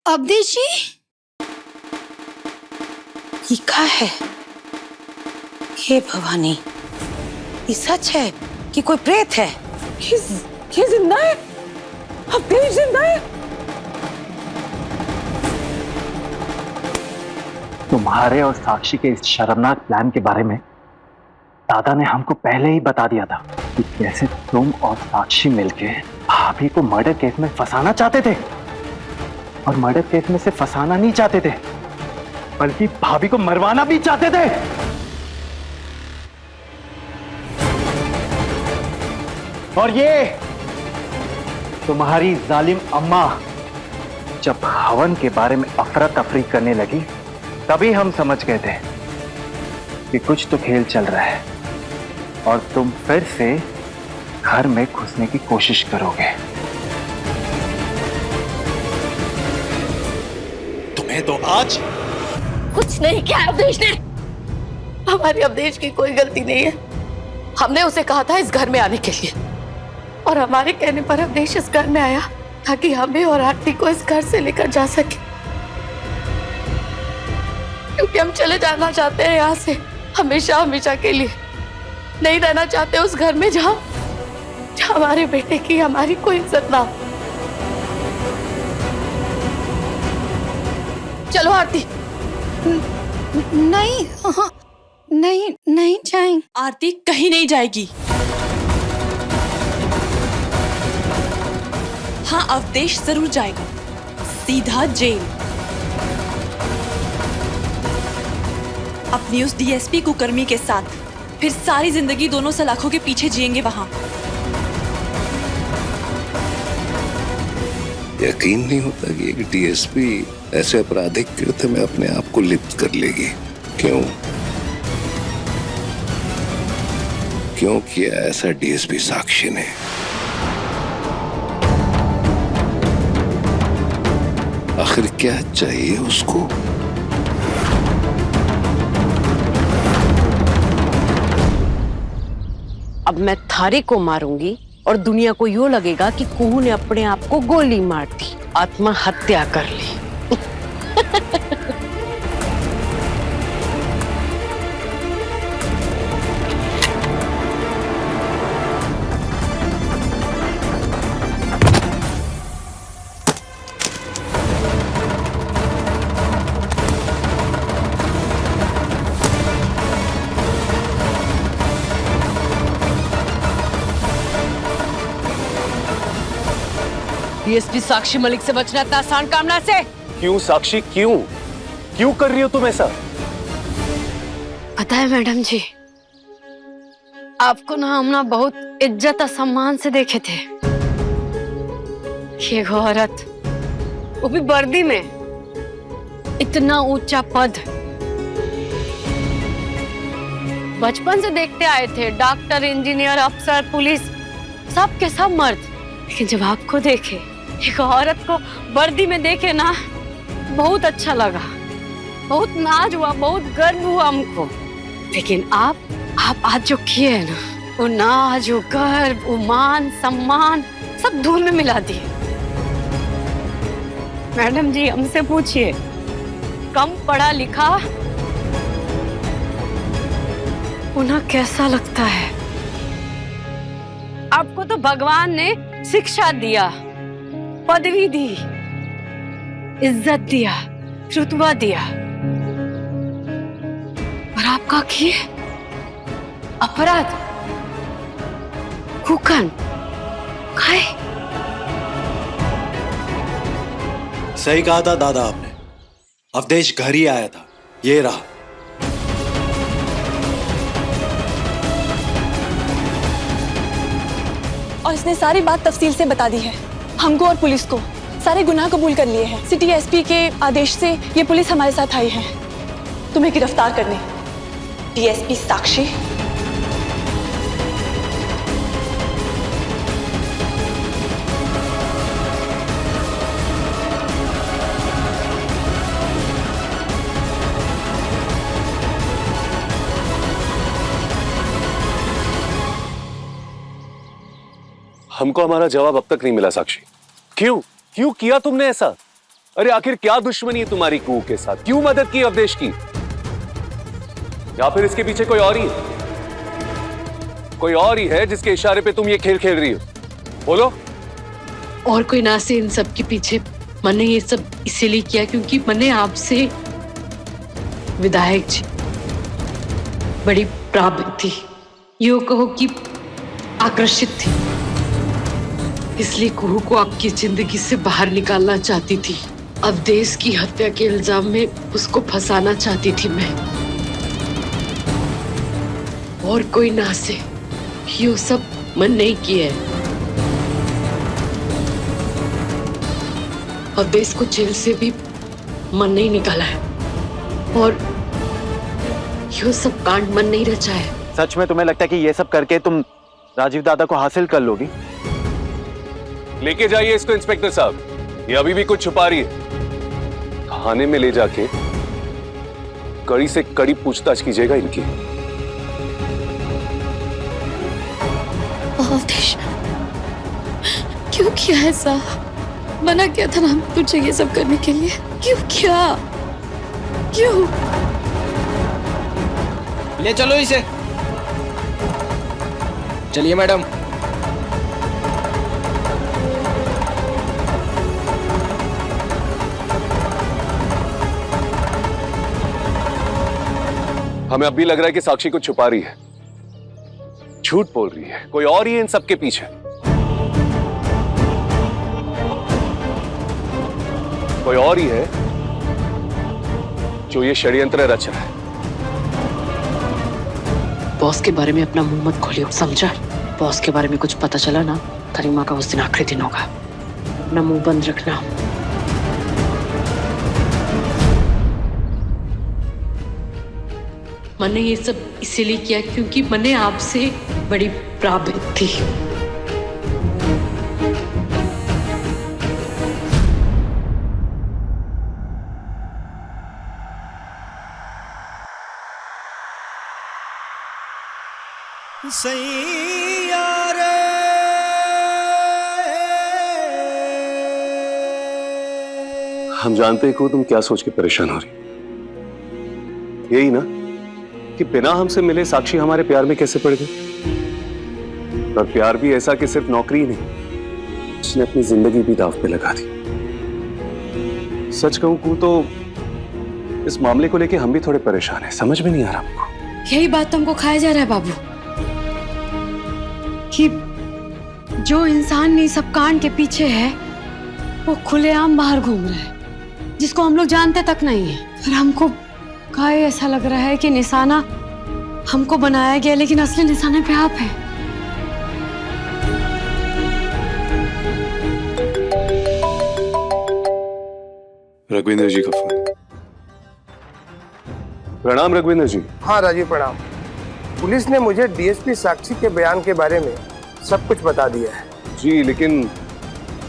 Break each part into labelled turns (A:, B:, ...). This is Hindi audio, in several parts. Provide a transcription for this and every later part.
A: अवधेश जी, ये क्या है? हे भवानी, ये सच है कि कोई प्रेत है?
B: ये जिंदा है, अवधेश जिंदा है।
C: तुम्हारे और साक्षी के इस शर्मनाक प्लान के बारे में दादा ने हमको पहले ही बता दिया था कि कैसे तुम और साक्षी मिलके भाभी को मर्डर केस में फंसाना चाहते थे। और मर्डर केस में से फंसाना नहीं चाहते थे, बल्कि भाभी को मरवाना भी चाहते थे। और ये तुम्हारी जालिम अम्मा जब हवन के बारे में अफरा तफरी करने लगी, तभी हम समझ गए थे कि कुछ तो खेल चल रहा है और तुम फिर से घर में घुसने की कोशिश करोगे।
D: तुम्हें तो आज
B: कुछ नहीं किया अवधेश ने। हमारे अवधेश की कोई गलती नहीं है। हमने उसे कहा था इस घर में आने के लिए, और हमारे कहने पर अवधेश इस घर में आया ताकि हमें और आरती को इस घर से लेकर जा सके, क्योंकि हम चले जाना चाहते हैं यहाँ से हमेशा हमेशा के लिए। नहीं रहना चाहते उस घर में जहाँ हमारे बेटे की हमारी कोई इज्जत ना हो। चलो आरती।
A: नहीं, नहीं, नहीं जाएंगे।
E: आरती कहीं नहीं जाएगी। हाँ, अवधेश जरूर जाएगा, सीधा जेल। अपनी उस डीएसपी कुकर्मी के साथ फिर सारी जिंदगी दोनों सलाखों के पीछे जिएंगे वहां।
F: यकीन नहीं होता कि एक डीएसपी ऐसे आपराधिक कृत्य में अपने आप को लिप्त कर लेगी। क्यों किया ऐसा डीएसपी साक्षी ने? आखिर क्या चाहिए उसको?
G: अब मैं थारे को मारूंगी और दुनिया को यूं लगेगा कि कुहू ने अपने आप को गोली मार दी, आत्महत्या कर ली। डीएसपी साक्षी मलिक से बचना इतना आसान काम ना से।
C: क्यों साक्षी, क्यों कर रही हो तुम ऐसा?
G: पता है मैडम जी, आपको ना हम ना बहुत इज्जत और सम्मान से देखे थे। ये औरत, वो भी वर्दी में, इतना ऊंचा पद। बचपन से देखते आए थे, डॉक्टर, इंजीनियर, अफसर, पुलिस, सब के सब मर्द। लेकिन जब आपको देखे, एक औरत को वर्दी में देखे ना, बहुत अच्छा लगा, बहुत नाज हुआ, बहुत गर्व हुआ हमको। लेकिन आप आज जो किए हैं ना, वो नाज, वो गर्व, वो मान सम्मान सब धूल में मिला दिए। मैडम जी, हमसे पूछिए, कम पढ़ा लिखा उन्हें कैसा लगता है? आपको तो भगवान ने शिक्षा दिया, पदवी दी, इज्जत दिया, रुतबा दिया, और आपका किए अपराध, कुकर्म, खाए।
D: सही कहा था दादा आपने। अवधेश घर ही आया था, ये रहा।
E: और इसने सारी बात तफसील से बता दी है हमको और पुलिस को। सारे गुनाह कबूल कर लिए हैं। सिटी एसपी के आदेश से ये पुलिस हमारे साथ आई है तुम्हें गिरफ्तार करने। डीएसपी साक्षी,
H: हमको हमारा जवाब अब तक नहीं मिला साक्षी। क्यों किया तुमने ऐसा?
F: अरे आखिर क्या दुश्मनी है तुम्हारी कुहू के साथ? क्यों मदद की अवधेश की? या फिर इसके पीछे कोई और ही है? कोई और ही है जिसके इशारे पे तुम ये खेल खेल रही हो? बोलो।
B: और कोई ना से इन सब के पीछे। मैंने ये सब इसीलिए किया क्योंकि मैंने आपसे विधायक जी बड़ी प्राप्त थी, यूं कहो कि आकर्षित थी, इसलिए कुहू को आपकी जिंदगी से बाहर निकालना चाहती थी। अवधेश की हत्या के इल्जाम में उसको फंसाना चाहती थी मैं। और कोई ना से ये सब मन नहीं किया है। अवधेश को जेल से भी मन नहीं निकाला है और ये सब कांड मन नहीं रचा है।
C: सच में तुम्हें लगता है कि ये सब करके तुम राजीव दादा को हासिल कर लोगी?
F: लेके जाइए इसको इंस्पेक्टर साहब, ये अभी भी कुछ छुपा रही है। थाने में ले जाके कड़ी से कड़ी पूछताछ कीजिएगा इनकी।
B: अवधेश, क्यों किया ऐसा? मना किया था ना तुझे ये सब करने के लिए। क्यों किया? क्यों?
H: ले चलो इसे। चलिए मैडम।
F: हमें अब भी लग रहा है कि साक्षी को छुपा रही है, झूठ बोल रही है, कोई और ही है इन सबके पीछे। कोई और ही है जो ये षड्यंत्र रच रहा है।
B: बॉस के बारे में अपना मुंह मत खोलियो, समझा? बॉस के बारे में कुछ पता चला ना, तेरी माँ का उस दिन आखिरी दिन होगा। अपना मुंह बंद रखना। मैंने ये सब इसीलिए किया क्योंकि मैंने आपसे बड़ी प्राप्त थी।
F: हम जानते हैं कि तुम क्या सोच के परेशान हो रही, यही ना कि बिना हमसे मिले साक्षी हमारे प्यार में कैसे पड़ गई। और प्यार भी ऐसा कि सिर्फ नौकरी नहीं, उसने अपनी जिंदगी भी दांव पे लगा दी। सच कहूं कू तो इस मामले को लेके हम भी थोड़े परेशान हैं, समझ में नहीं आ रहा हमको।
G: यही बात तो हमको खाया जा रहा है बाबू, कि जो इंसान इस सब कांड के पीछे है वो खुलेआम बाहर घूम रहा है, जिसको हम लोग जानते तक नहीं है। फिर हमको का ऐसा लग रहा है कि निशाना हमको बनाया गया, लेकिन असली निशाने पे आप हैं।
F: रघुविंदर जी का फोन। प्रणाम रघुविंदर जी।
I: हाँ राजीव, प्रणाम। पुलिस ने मुझे डीएसपी साक्षी के बयान के बारे में सब कुछ बता दिया है।
F: जी, लेकिन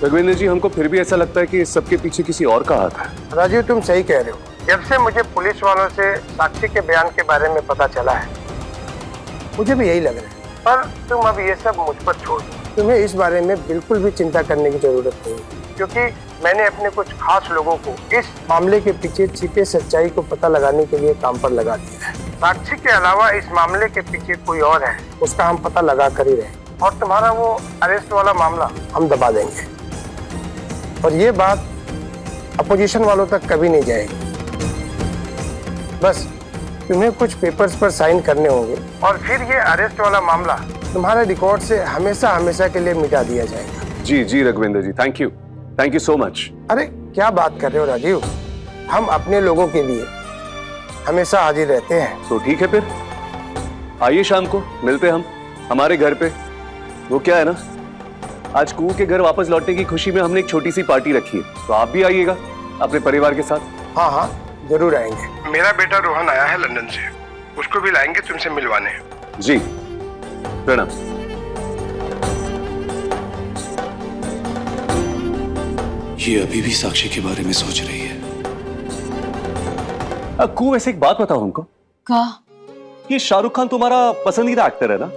F: रघुविंदर जी हमको फिर भी ऐसा लगता है कि इस सबके पीछे किसी और का हाथ है।
I: राजीव, तुम सही कह रहे हो। जब से मुझे पुलिस वालों से साक्षी के बयान के बारे में पता चला है, मुझे भी यही लग रहा है। पर तुम अब ये सब मुझ पर छोड़ दो। तुम्हें इस बारे में बिल्कुल भी चिंता करने की जरूरत नहीं, क्योंकि मैंने अपने कुछ खास लोगों को इस मामले के पीछे छिपे सच्चाई को पता लगाने के लिए काम पर लगा दिया है। साक्षी के अलावा इस मामले के पीछे कोई और है, उसका हम पता लगा कर ही रहे। और तुम्हारा वो अरेस्ट वाला मामला हम दबा देंगे, और ये बात अपोजिशन वालों तक कभी नहीं जाएगी। बस तुम्हें कुछ पेपर्स पर साइन करने होंगे और फिर ये अरेस्ट वाला मामला तुम्हारे रिकॉर्ड से हमेशा हमेशा के लिए मिटा दिया जाएगा।
F: जी जी रघुविंदर जी, थैंक यू सो मच।
I: अरे क्या बात कर रहे हो राजीव, हम अपने लोगों के लिए हमेशा हाजिर रहते हैं।
F: तो ठीक है, फिर आइए शाम को मिलते हैं हम हमारे घर पे। वो क्या है ना, आज कुहू के घर वापस लौटने की खुशी में हमने एक छोटी सी पार्टी रखी है, तो आप भी आइएगा अपने परिवार के साथ।
I: हाँ हाँ, जरूर आएंगे। मेरा बेटा रोहन आया है लंदन से, उसको भी लाएंगे तुमसे मिलवाने।
F: जी, प्रणाम।
D: ये अभी भी साक्षी के बारे में सोच रही है।
F: कुहू, वैसे एक बात बताओ हमको,
G: का
F: ये शाहरुख खान तुम्हारा पसंदीदा एक्टर है ना?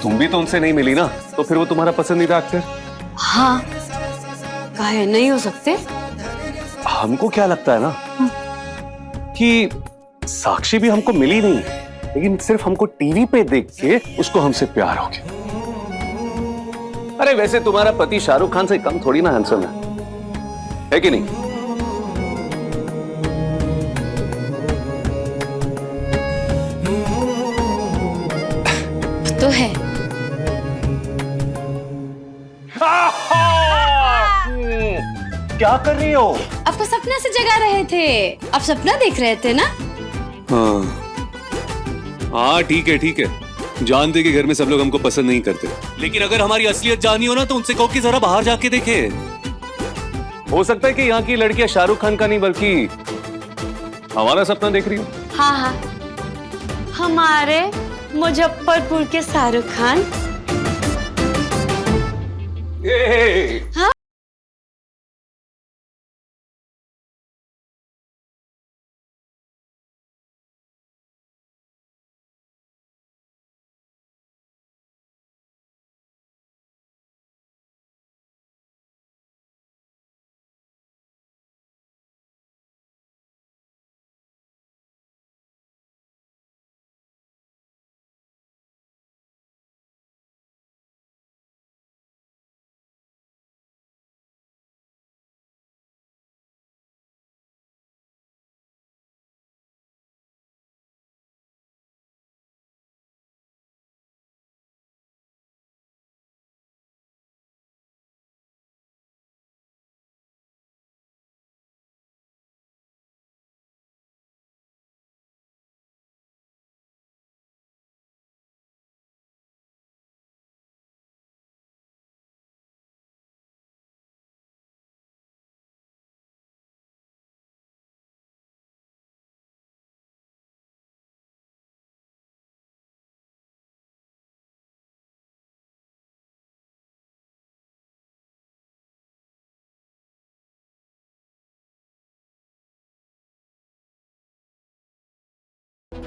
F: तुम भी तो उनसे नहीं मिली ना, तो फिर वो तुम्हारा पसंदीदा एक्टर?
G: हाँ, काहे नहीं हो सकते?
F: हमको क्या लगता है ना कि साक्षी भी हमको मिली नहीं, लेकिन सिर्फ हमको टीवी पे देख के उसको हमसे प्यार हो गया। अरे वैसे तुम्हारा पति शाहरुख खान से कम थोड़ी ना हैंडसम है कि नहीं?
G: तो है।
C: क्या कर रही हो?
G: आपको सपना से जगा रहे थे, आप सपना देख रहे थे ना?
F: हाँ ठीक है, जानते कि घर में सब लोग हमको पसंद नहीं करते, लेकिन अगर हमारी असलियत जानी हो ना तो उनसे कहो कि जरा बाहर जाके देखे। हो सकता है कि यहाँ की लड़कियां शाहरुख खान का नहीं बल्कि हमारा सपना देख रही हो।
G: हाँ हाँ, हमारे मुजफ्फरपुर के शाहरुख खान। हाँ?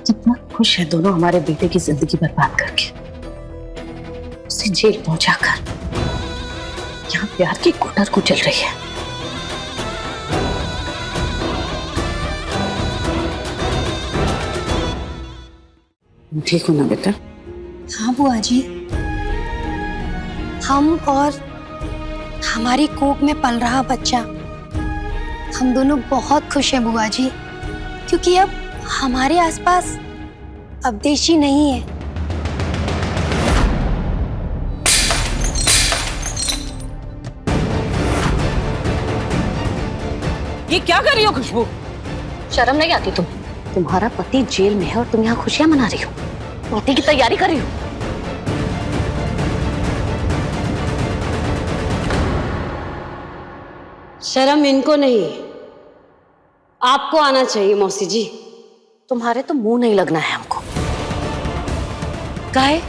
A: कितना खुश है दोनों हमारे बेटे की जिंदगी बर्बाद करके, उसे जेल पहुंचाकर। यहाँ प्यार की कुटर कुचल रही है। ठीक हो ना बेटा?
J: हाँ बुआ जी, हम और हमारी कोख में पल रहा बच्चा, हम दोनों बहुत खुश हैं बुआ जी, क्योंकि अब हमारे आसपास अवदेशी नहीं है।
A: ये क्या कर रही हो खुशबू? शर्म नहीं आती तुम्हें? तुम्हारा पति जेल में है और तुम यहाँ खुशियां मना रही हो, पार्टी की तैयारी कर रही हो।
G: शर्म इनको नहीं, आपको आना चाहिए मौसी जी।
A: तुम्हारे तो मुंह नहीं लगना है हमको।
G: काहे?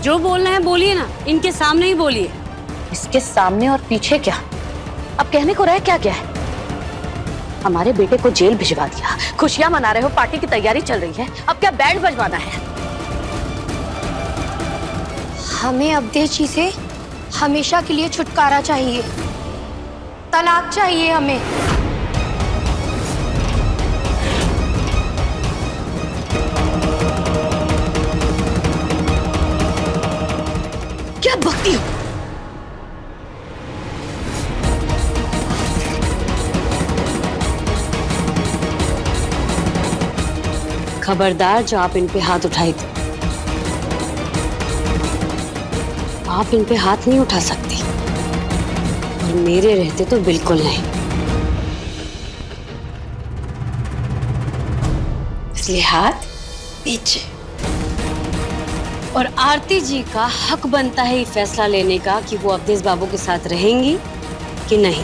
G: जो बोलना है बोलिए ना, इनके सामने ही बोलिए।
A: इसके सामने और पीछे क्या? अब कहने को रहे क्या क्या है? हमारे बेटे को जेल भिजवा दिया, खुशियां मना रहे हो, पार्टी की तैयारी चल रही है, अब क्या बैंड बजवाना है?
J: हमें अवदेशी से हमेशा के लिए छुटकारा चाहिए, तलाक चाहिए हमें।
A: क्या बकती हो?
G: खबरदार, जो आप इन पे हाथ उठाई थी, आप इन पे हाथ नहीं उठा सकती, और मेरे रहते तो बिल्कुल नहीं। इसलिए हाथ पीछे। और आरती जी का हक बनता है ये फैसला लेने का कि वो अवधेश बाबू के साथ रहेंगी कि नहीं।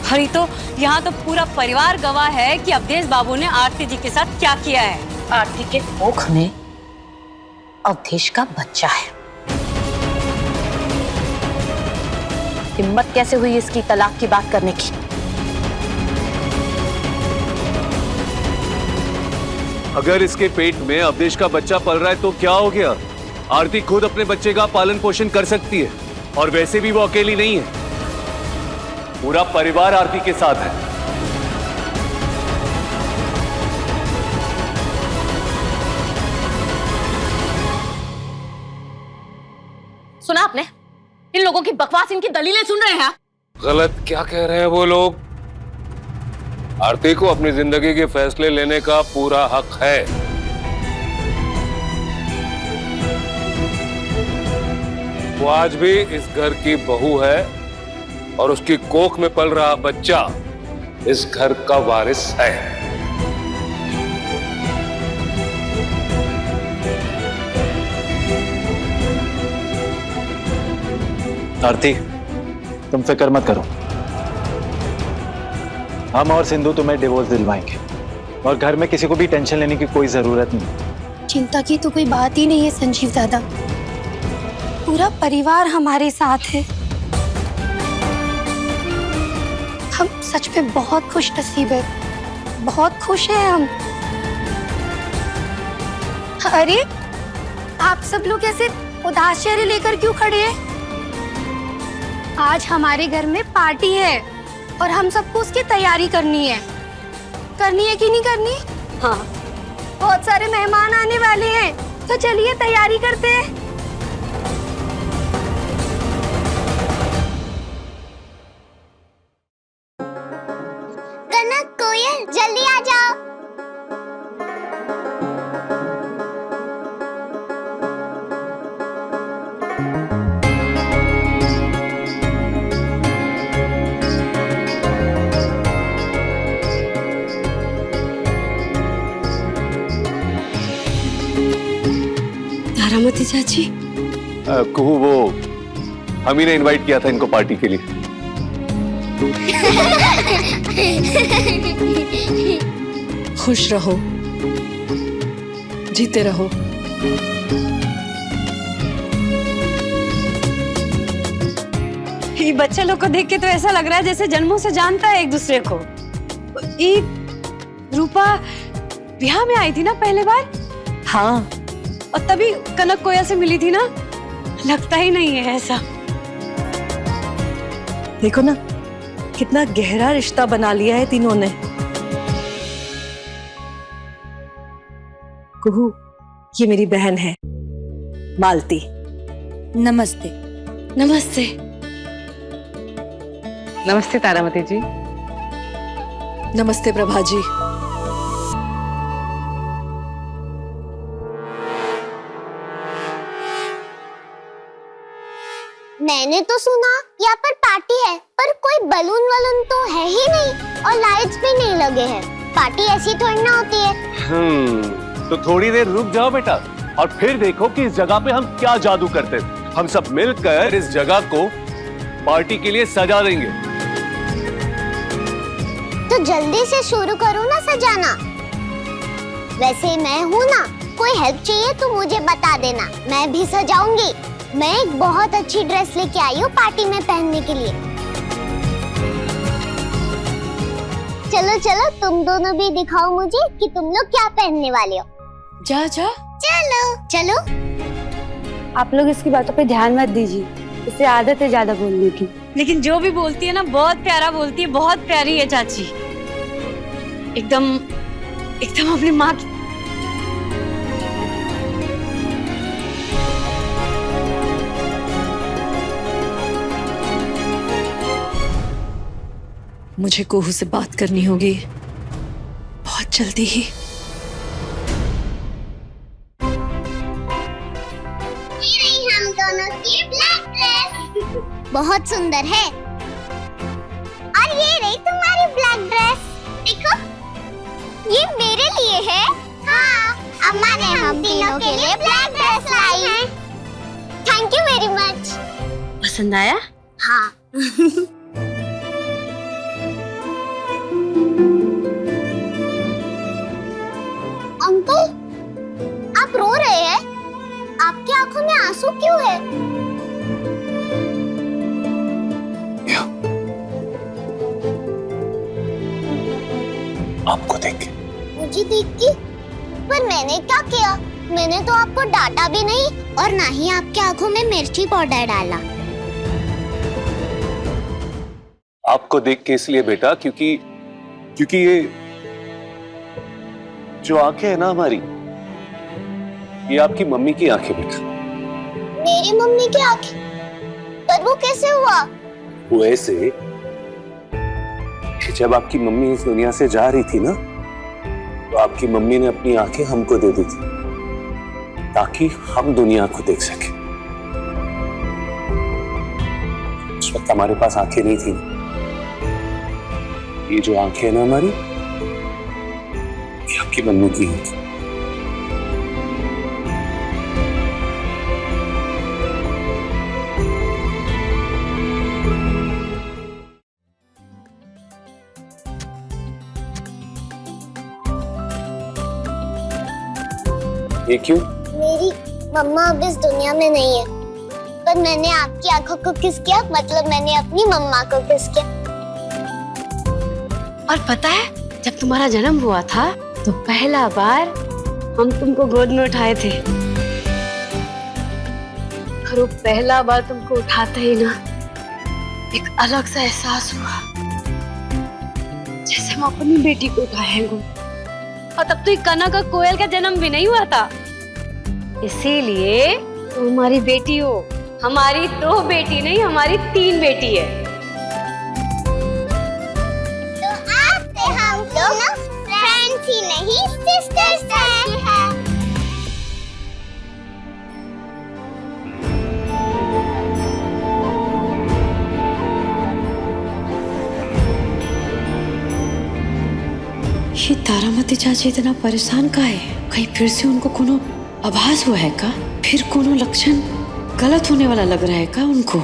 G: हरी तो यहाँ तो पूरा परिवार गवाह है कि अवधेश बाबू ने आरती जी के साथ क्या किया है।
A: आरती के कोख में अवधेश का बच्चा है। हिम्मत कैसे हुई इसकी तलाक की बात करने की?
F: अगर इसके पेट में अवधेश का बच्चा पल रहा है तो क्या हो गया? आरती खुद अपने बच्चे का पालन पोषण कर सकती है, और वैसे भी वो अकेली नहीं है, पूरा परिवार आरती के साथ है।
A: सुना आपने? इन लोगों की बकवास, इनकी दलीलें सुन रहे हैं आप?
K: गलत क्या कह रहे हैं वो लोग? आरती को अपनी जिंदगी के फैसले लेने का पूरा हक है। वो आज भी इस घर की बहू है और उसकी कोख में पल रहा बच्चा इस घर का वारिस है।
C: आरती, तुम फिक्र मत करो, हम और सिंधु तुम्हें डिवोर्स दिलवाएंगे और घर में किसी को भी टेंशन लेने की कोई जरूरत नहीं।
J: चिंता की तो कोई बात ही नहीं है संजीव दादा, पूरा परिवार हमारे साथ है। हम सच में बहुत खुश नसीब है, बहुत खुश हैं हम। अरे आप सब लोग ऐसे उदास चेहरे लेकर क्यों खड़े हैं? आज हमारे घर में पार्टी है और हम सबको उसकी तैयारी करनी है कि नहीं करनी? हाँ, बहुत सारे मेहमान आने वाले हैं, तो चलिए तैयारी करते हैं।
L: कनक, कोयल, जल्दी आ जाओ।
J: तारामती चाची,
F: कुहू, वो हम ही ने इनवाइट किया था इनको पार्टी के लिए।
E: खुश रहो, जीते रहो।
G: ये बच्चे लोग को देख के तो ऐसा लग रहा है जैसे जन्मों से जानता है एक दूसरे को। ये रूपा ब्याह में आई थी ना पहले बार? हाँ, और तभी कनक कोयल से मिली थी ना, लगता ही नहीं है ऐसा।
B: देखो ना कितना गहरा रिश्ता बना लिया है तीनों ने। कुहू, ये मेरी बहन है मालती।
J: नमस्ते।
G: नमस्ते।
M: नमस्ते तारामती जी।
B: नमस्ते प्रभा जी।
L: मैंने तो सुना यहाँ पर पार्टी है, पर कोई बलून वलून तो है ही नहीं और लाइट्स भी नहीं लगे हैं। पार्टी ऐसी थोड़ी ना होती है।
F: तो थोड़ी देर रुक जाओ बेटा और फिर देखो कि इस जगह पे हम क्या जादू करते हैं। हम सब मिलकर इस जगह को पार्टी के लिए सजा देंगे।
L: तो जल्दी से शुरू करो ना सजाना। वैसे मैं हूँ ना, कोई हेल्प चाहिए तो मुझे बता देना, मैं भी सजाऊंगी। मैं एक बहुत अच्छी ड्रेस लेके आई हूँ पार्टी में पहनने के लिए। चलो चलो, तुम दोनों भी दिखाओ मुझे कि तुम लोग क्या पहनने वाले हो।
E: जा जा।
L: चलो चलो।
G: आप लोग इसकी बातों पे ध्यान मत दीजिए, इसे आदत है ज्यादा बोलने की। लेकिन जो भी बोलती है ना बहुत प्यारा बोलती है, बहुत प्यारी है चाची। एकदम एकदम अपनी माँ की।
E: मुझे कोहू से बात करनी होगी बहुत जल्दी ही।
L: हम दोनों की ब्लैक ड्रेस बहुत सुंदर है। और ये रही तुम्हारी ब्लैक ड्रेस, देखो ये मेरे लिए है। हाँ, अम्मा ने हम तीनों के लिए ब्लैक ड्रेस लाई है। Thank you very much.
G: पसंद आया?
L: हाँ। अंकल, आप रो रहे हैं? आपकी आंखों में आंसू क्यों है?
F: आपको देख के।
L: मुझे देख के? पर मैंने क्या किया? मैंने तो आपको डांटा भी नहीं और ना ही आपकी आंखों में मिर्ची पाउडर डाला।
F: आपको देख के इसलिए बेटा क्योंकि ये जो आंखें है ना हमारी, ये आपकी मम्मी की आंखें बेटा।
L: मेरी मम्मी की आंखें? पर वो कैसे हुआ?
F: वो ऐसे कि जब आपकी मम्मी इस दुनिया से जा रही थी ना, तो आपकी मम्मी ने अपनी आंखें हमको दे दी थी ताकि हम दुनिया को देख सके। उस वक्त हमारे पास आंखें नहीं थी। ये जो आंखें है ना हमारी, ये आपकी मम्मी की हैं। ये क्यों?
L: मेरी मम्मा अब इस दुनिया में नहीं है, पर मैंने आपकी आंखों को किस किया, मतलब मैंने अपनी मम्मा को किस किया।
G: और पता है, जब तुम्हारा जन्म हुआ था तो पहला बार हम तुमको गोद में उठाए थे। और वो पहला बार तुमको उठाते ही ना एक अलग सा एहसास हुआ, जैसे हम अपनी बेटी को उठाए हैं गोद। और तब तो एक कनक और कोयल का जन्म भी नहीं हुआ था। इसीलिए तुम हमारी बेटी हो। हमारी 2 बेटी नहीं, हमारी 3 बेटी है।
L: तो आपसे हम दोनों फ्रेंड्स ही नहीं सिस्टर्स हैं।
G: ये तारामती चाची इतना परेशान का है? कहीं फिर से उनको कोनो आभास हुआ है का? फिर कोनो लक्षण गलत होने वाला लग रहा है का उनको?